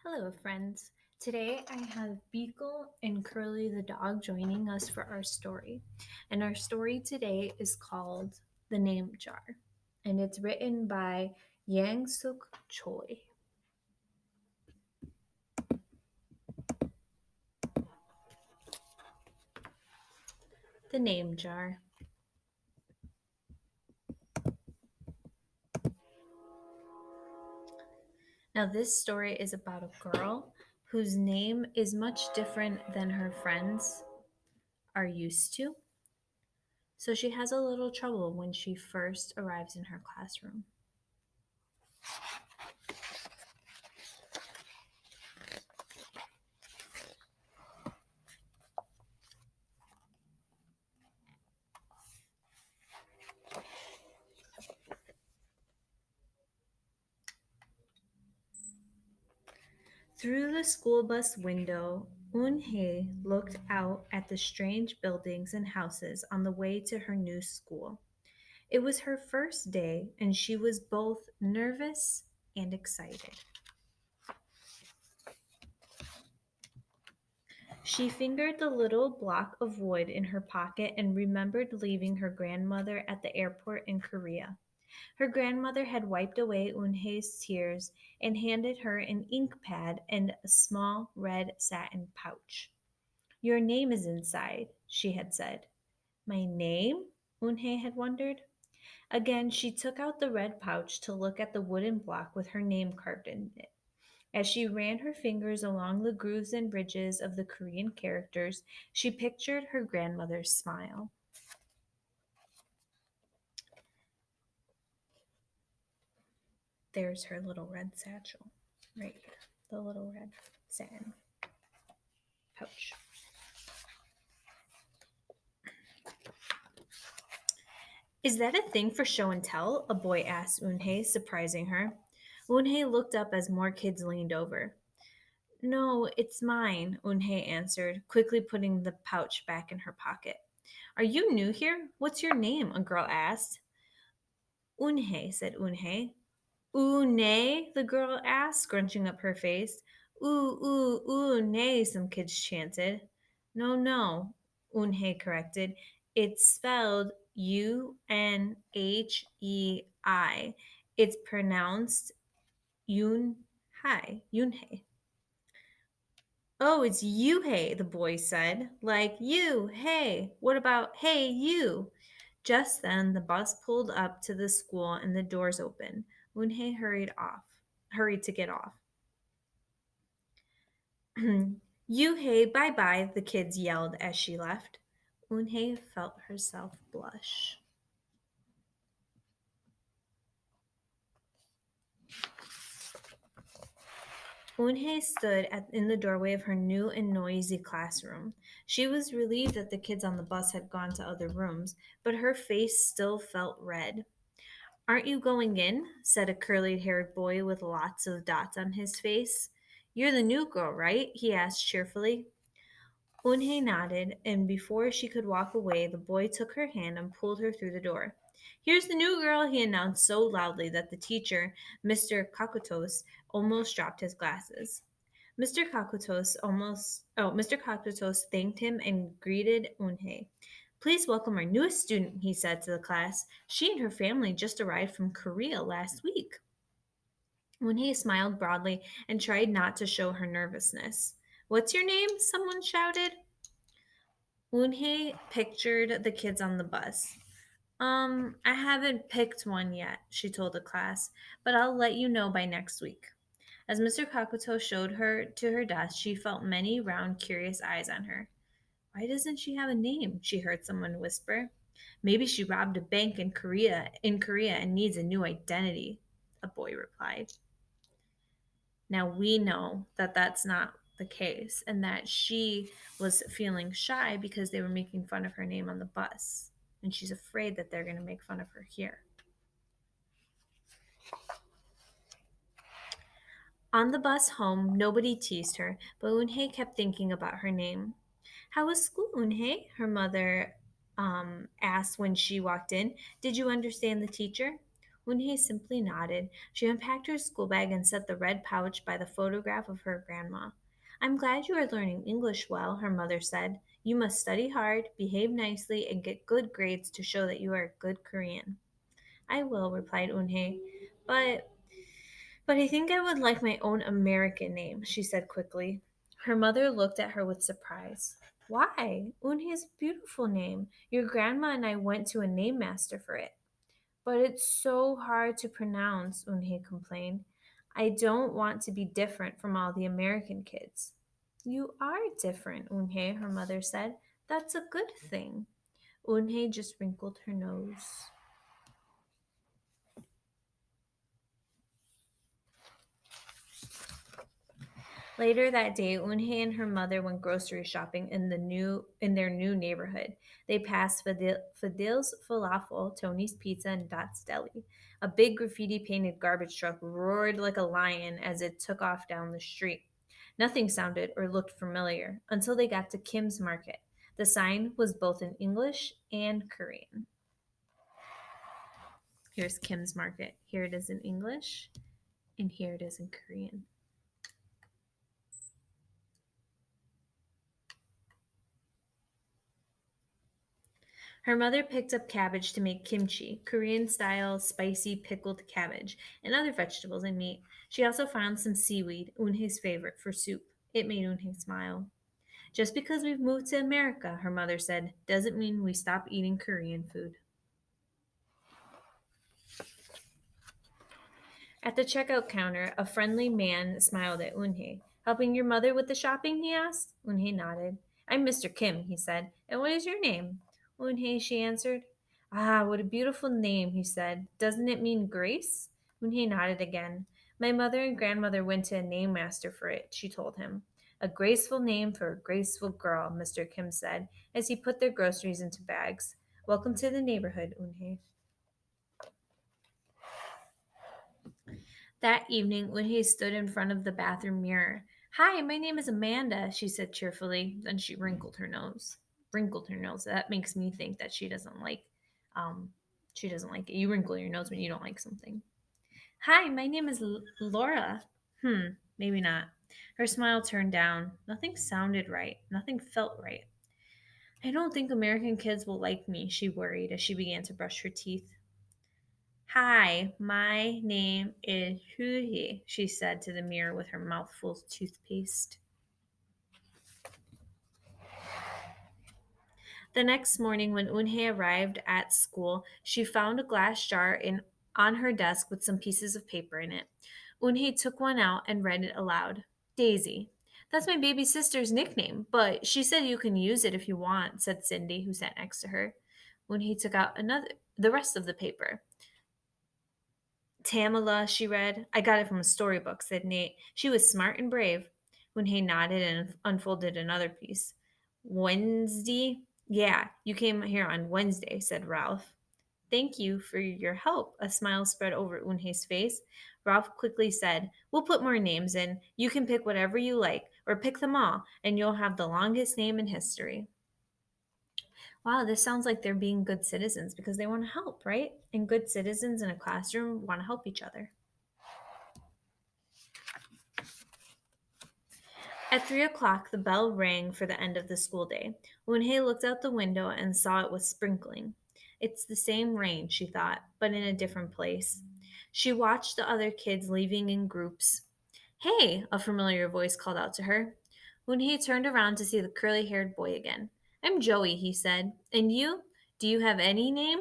Hello, friends. Today I have Beagle and Curly the dog joining us for our story. And our story today is called The Name Jar. And it's written by Yang Suk Choi. The Name Jar. Now, this story is about a girl whose name is much different than her friends are used to. So she has a little trouble when she first arrives in her classroom. Through the school bus window, Eun-hye looked out at the strange buildings and houses on the way to her new school. It was her first day, and she was both nervous and excited. She fingered the little block of wood in her pocket and remembered leaving her grandmother at the airport in Korea. Her grandmother had wiped away Eun-hye's tears and handed her an ink pad and a small red satin pouch. Your name is inside, she had said. My name? Eun-hye had wondered. Again, she took out the red pouch to look at the wooden block with her name carved in it. As she ran her fingers along the grooves and ridges of the Korean characters, she pictured her grandmother's smile. There's her little red satchel, right here, the little red satin pouch. Is that a thing for show and tell? A boy asked Eun-hye, surprising her. Eun-hye looked up as more kids leaned over. No, it's mine, Eun-hye answered, quickly putting the pouch back in her pocket. Are you new here? What's your name? A girl asked. Eun-hye, said Eun-hye. Nay, the girl asked, scrunching up her face. Nay, some kids chanted. No, no, Eun-hye corrected. It's spelled Unhei. It's pronounced Yunhei. Oh, it's you, hey, the boy said. Like you, hey. What about hey, you? Just then, the bus pulled up to the school and the doors opened. Eun-hye hurried to get off. You, hey, bye bye, the kids yelled as she left. Eun-hye felt herself blush. Eun-hye stood in the doorway of her new and noisy classroom. She was relieved that the kids on the bus had gone to other rooms, but her face still felt red. Aren't you going in? Said a curly haired boy with lots of dots on his face. You're the new girl, right? He asked cheerfully. Eun-hye nodded, and before she could walk away, the boy took her hand and pulled her through the door. Here's the new girl, he announced so loudly that the teacher, Mr. Kakutos, almost dropped his glasses. Mr. Kakutos thanked him and greeted Eun-hye. Please welcome our newest student, he said to the class. She and her family just arrived from Korea last week. Eun-hye smiled broadly and tried not to show her nervousness. What's your name? Someone shouted. Eun-hye pictured the kids on the bus. I haven't picked one yet, she told the class, but I'll let you know by next week. As Mr. Kakuto showed her to her desk, she felt many round, curious eyes on her. Why doesn't she have a name? She heard someone whisper. Maybe she robbed a bank in Korea and needs a new identity, a boy replied. Now we know that that's not the case and that she was feeling shy because they were making fun of her name on the bus. And she's afraid that they're going to make fun of her here. On the bus home, nobody teased her, but Eun-hye kept thinking about her name. How was school, Eun-hye? Her mother asked when she walked in. Did you understand the teacher? Unhei simply nodded. She unpacked her school bag and set the red pouch by the photograph of her grandma. I'm glad you are learning English well, her mother said. You must study hard, behave nicely, and get good grades to show that you are a good Korean. I will, replied Unhei. But but I think I would like my own American name, she said quickly. Her mother looked at her with surprise. Why? Unhei's a beautiful name. Your grandma and I went to a name master for it. But it's so hard to pronounce, Unhei complained. I don't want to be different from all the American kids. You are different, Unhei, her mother said. That's a good thing. Unhei just wrinkled her nose. Later that day, Eunhye and her mother went grocery shopping in their new neighborhood. They passed Fadil's Falafel, Tony's Pizza, and Dot's Deli. A big graffiti-painted garbage truck roared like a lion as it took off down the street. Nothing sounded or looked familiar until they got to Kim's Market. The sign was both in English and Korean. Here's Kim's Market. Here it is in English, and here it is in Korean. Her mother picked up cabbage to make kimchi, Korean style spicy pickled cabbage, and other vegetables and meat. She also found some seaweed, Eunhye's favorite, for soup. It made Eunhye smile. Just because we've moved to America, her mother said, doesn't mean we stop eating Korean food. At the checkout counter, a friendly man smiled at Eunhye. Helping your mother with the shopping? He asked. Eunhye nodded. I'm Mr. Kim, he said. And what is your name? Eunhye, she answered. Ah, what a beautiful name, he said. Doesn't it mean grace? Eunhye nodded again. My mother and grandmother went to a name master for it, she told him. A graceful name for a graceful girl, Mr. Kim said, as he put their groceries into bags. Welcome to the neighborhood, Eunhye. That evening, when he stood in front of the bathroom mirror, Hi, my name is Amanda, she said cheerfully. Then she wrinkled her nose. Wrinkled her nose. That makes me think that um, she doesn't like it. You wrinkle your nose when you don't like something. Hi, my name is Laura. Maybe not. Her smile turned down. Nothing sounded right. Nothing felt right. I don't think American kids will like me, she worried as she began to brush her teeth. Hi, my name is Huhi, she said to the mirror with her mouth full of toothpaste. The next morning, when Eunhye arrived at school, she found a glass jar on her desk with some pieces of paper in it. Eunhye took one out and read it aloud. Daisy. That's my baby sister's nickname, but she said you can use it if you want, said Cindy, who sat next to her. Eunhye took out the rest of the paper. Tamala, she read. I got it from a storybook, said Nate. She was smart and brave. When he nodded and unfolded another piece. Wednesday? Yeah, you came here on Wednesday, said Ralph. Thank you for your help. A smile spread over Eunhye's face. Ralph quickly said, We'll put more names in. You can pick whatever you like, or pick them all, and you'll have the longest name in history. Wow, this sounds like they're being good citizens because they want to help, right? And good citizens in a classroom want to help each other. At 3 o'clock, the bell rang for the end of the school day. Eunhye looked out the window and saw it was sprinkling. It's the same rain, she thought, but in a different place. She watched the other kids leaving in groups. Hey, a familiar voice called out to her. Eunhye turned around to see the curly-haired boy again. I'm Joey, he said. And you? Do you have any name?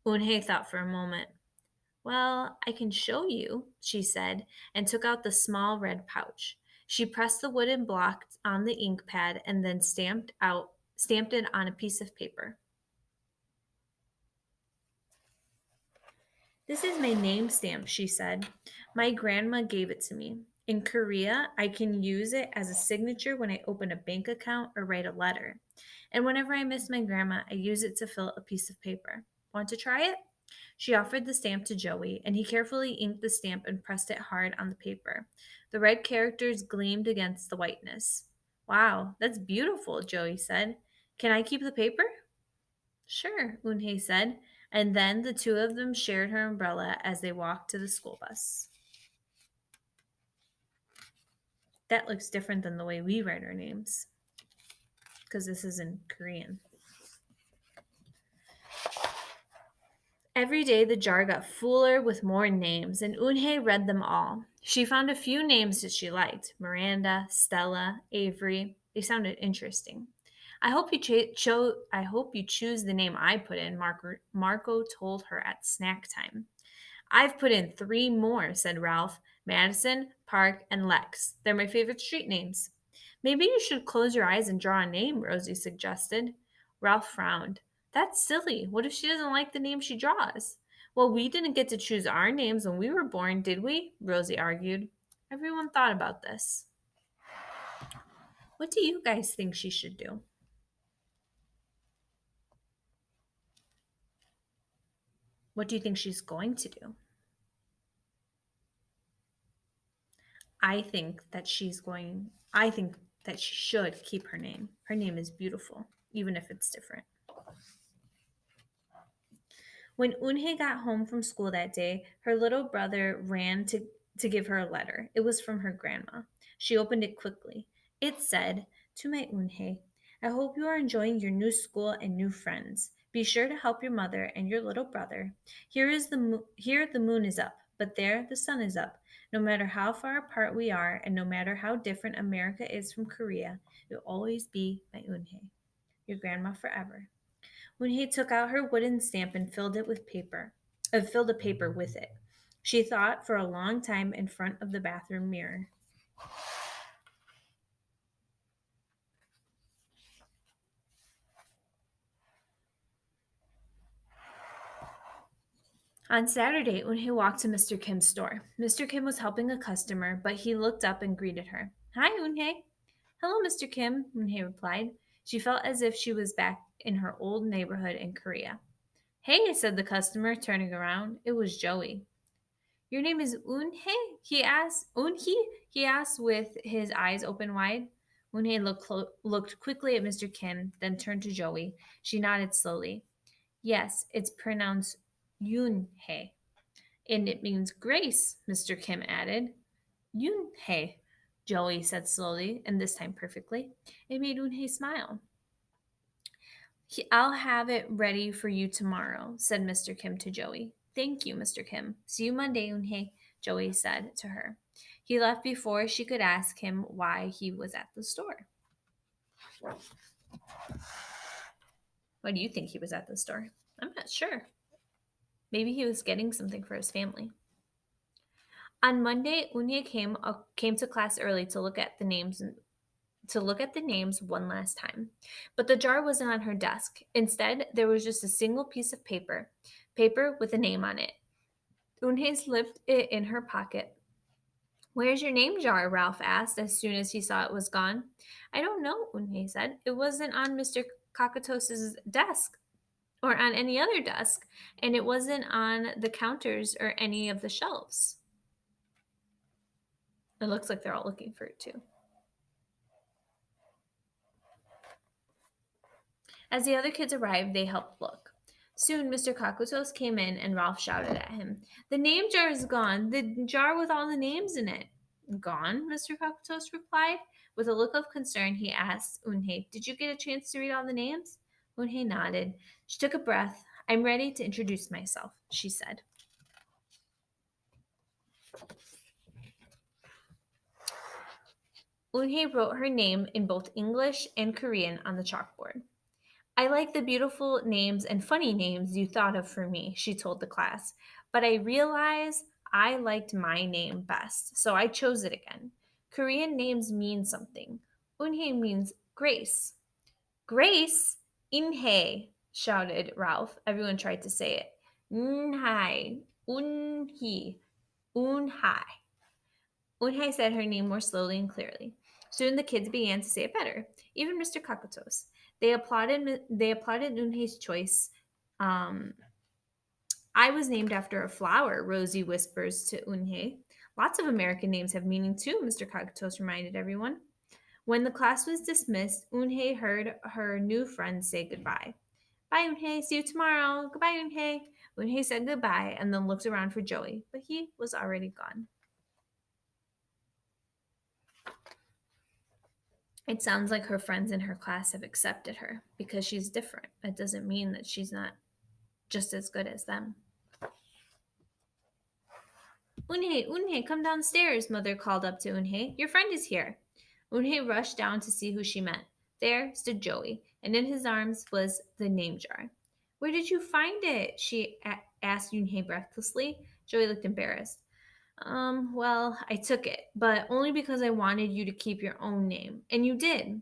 Eunhye thought for a moment. Well, I can show you, she said, and took out the small red pouch. She pressed the wooden block on the ink pad and then stamped it on a piece of paper. This is my name stamp, she said. My grandma gave it to me. In Korea, I can use it as a signature when I open a bank account or write a letter. And whenever I miss my grandma, I use it to fill a piece of paper. Want to try it? She offered the stamp to Joey, and he carefully inked the stamp and pressed it hard on the paper. The red characters gleamed against the whiteness. Wow, that's beautiful, Joey said. Can I keep the paper? Sure, Eunhye said. And then the two of them shared her umbrella as they walked to the school bus. That looks different than the way we write our names because this is in Korean. Every day the jar got fuller with more names, and Eunhae read them all. She found a few names that she liked: Miranda, Stella, Avery. They sounded interesting. I hope you choose the name I put in, Marco told her at snack time. I've put in three more, said Ralph: Madison, Park, and Lex. They're my favorite street names. Maybe you should close your eyes and draw a name, Rosie suggested. Ralph frowned. That's silly. What if she doesn't like the name she draws? Well, we didn't get to choose our names when we were born, did we? Rosie argued. Everyone thought about this. What do you guys think she should do? What do you think she's going to do? I think that she should keep her name. Her name is beautiful, even if it's different. When Eunhae got home from school that day, her little brother ran to give her a letter. It was from her grandma. She opened it quickly. It said, "To my Eunhae, I hope you are enjoying your new school and new friends. Be sure to help your mother and your little brother. Here the moon is up, but there the sun is up. No matter how far apart we are, and no matter how different America is from Korea, you'll always be my Eunhae, your grandma forever." When he took out her wooden stamp and filled a paper with it. She thought for a long time in front of the bathroom mirror. On Saturday, when he walked to Mr. Kim's store, Mr. Kim was helping a customer, but he looked up and greeted her. "Hi, Eunhae." "Hello, Mr. Kim," Eunhae replied. She felt as if she was back in her old neighborhood in Korea. "Hey," said the customer, turning around. It was Joey. "Your name is Eunhae?" he asked. "Eunhee?" he asked with his eyes open wide. Eunhae looked quickly at Mr. Kim, then turned to Joey. She nodded slowly. "Yes, it's pronounced Yoonhae, and it means grace," Mr. Kim added. "Yoonhae," Joey said slowly, and this time perfectly. It made Eunhae smile. "I'll have it ready for you tomorrow," said Mr. Kim to Joey. "Thank you, Mr. Kim. See you Monday, Eunhae," Joey said to her. He left before she could ask him why he was at the store. Why do you think he was at the store? I'm not sure. Maybe he was getting something for his family. On Monday, Eunhae came to class early to look at the names one last time. But the jar wasn't on her desk. Instead, there was just a single piece of paper with a name on it. Eunhae slipped it in her pocket. "Where's your name jar?" Ralph asked as soon as he saw it was gone. "I don't know," Eunhae said. "It wasn't on Mr. Kakatos's desk or on any other desk, and it wasn't on the counters or any of the shelves." It looks like they're all looking for it too. As the other kids arrived, they helped look. Soon Mr. Kakutos came in and Ralph shouted at him, "The name jar is gone! The jar with all the names in it!" "Gone?" Mr. Kakutos replied. With a look of concern, he asked Eunhae, "Did you get a chance to read all the names?" Eunhae nodded. She took a breath. "I'm ready to introduce myself," she said. Eunhae wrote her name in both English and Korean on the chalkboard. "I like the beautiful names and funny names you thought of for me," she told the class, "but I realized I liked my name best, so I chose it again. Korean names mean something. Eunhae means grace." "Grace? Inhae," shouted Ralph. Everyone tried to say it. Unhai, Unhi, Unhai. Eunhae said her name more slowly and clearly. Soon the kids began to say it better, even Mr. Kakutos. They applauded Eunhae's choice. Um, "I was named after a flower," Rosie whispers to Eunhae. "Lots of American names have meaning too," Mr. Kakutos reminded everyone. When the class was dismissed, Eunhae heard her new friends say goodbye. Bye, Eunhye. See you tomorrow. Goodbye, Eunhye. Eunhye said goodbye and then looked around for Joey, but he was already gone. It sounds like her friends in her class have accepted her because she's different. It doesn't mean that she's not just as good as them. Eunhye, Eunhye, come downstairs, Mother called up to Eunhye. Your friend is here. Eunhye rushed down to see who she meant. There stood Joey, and in his arms was the name jar. Where did you find it? She asked Eunhye breathlessly. Joey looked embarrassed. Well, I took it, but only because I wanted you to keep your own name. And you did.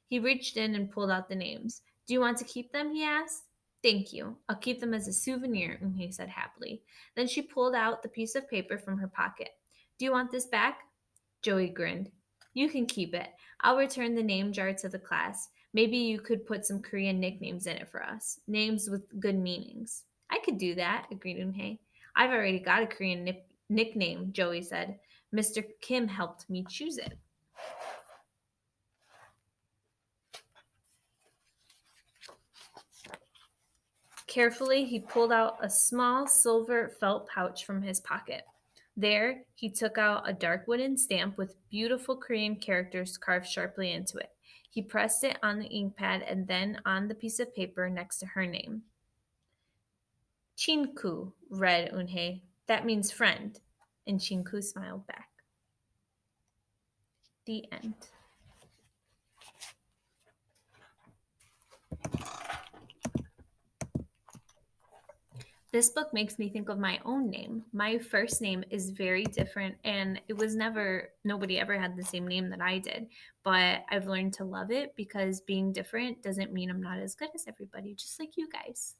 He reached in and pulled out the names. Do you want to keep them? He asked. Thank you. I'll keep them as a souvenir, Eunhye said happily. Then she pulled out the piece of paper from her pocket. Do you want this back? Joey grinned. You can keep it. I'll return the name jar to the class. Maybe you could put some Korean nicknames in it for us. Names with good meanings. I could do that, agreed Eunhye. I've already got a Korean nickname, Joey said. Mr. Kim helped me choose it. Carefully, he pulled out a small silver felt pouch from his pocket. There, he took out a dark wooden stamp with beautiful Korean characters carved sharply into it. He pressed it on the ink pad and then on the piece of paper next to her name. Chinku, read Eunhye. That means friend. And Chinku smiled back. The end. This book makes me think of my own name. My first name is very different, and it was nobody ever had the same name that I did. But I've learned to love it because being different doesn't mean I'm not as good as everybody, just like you guys.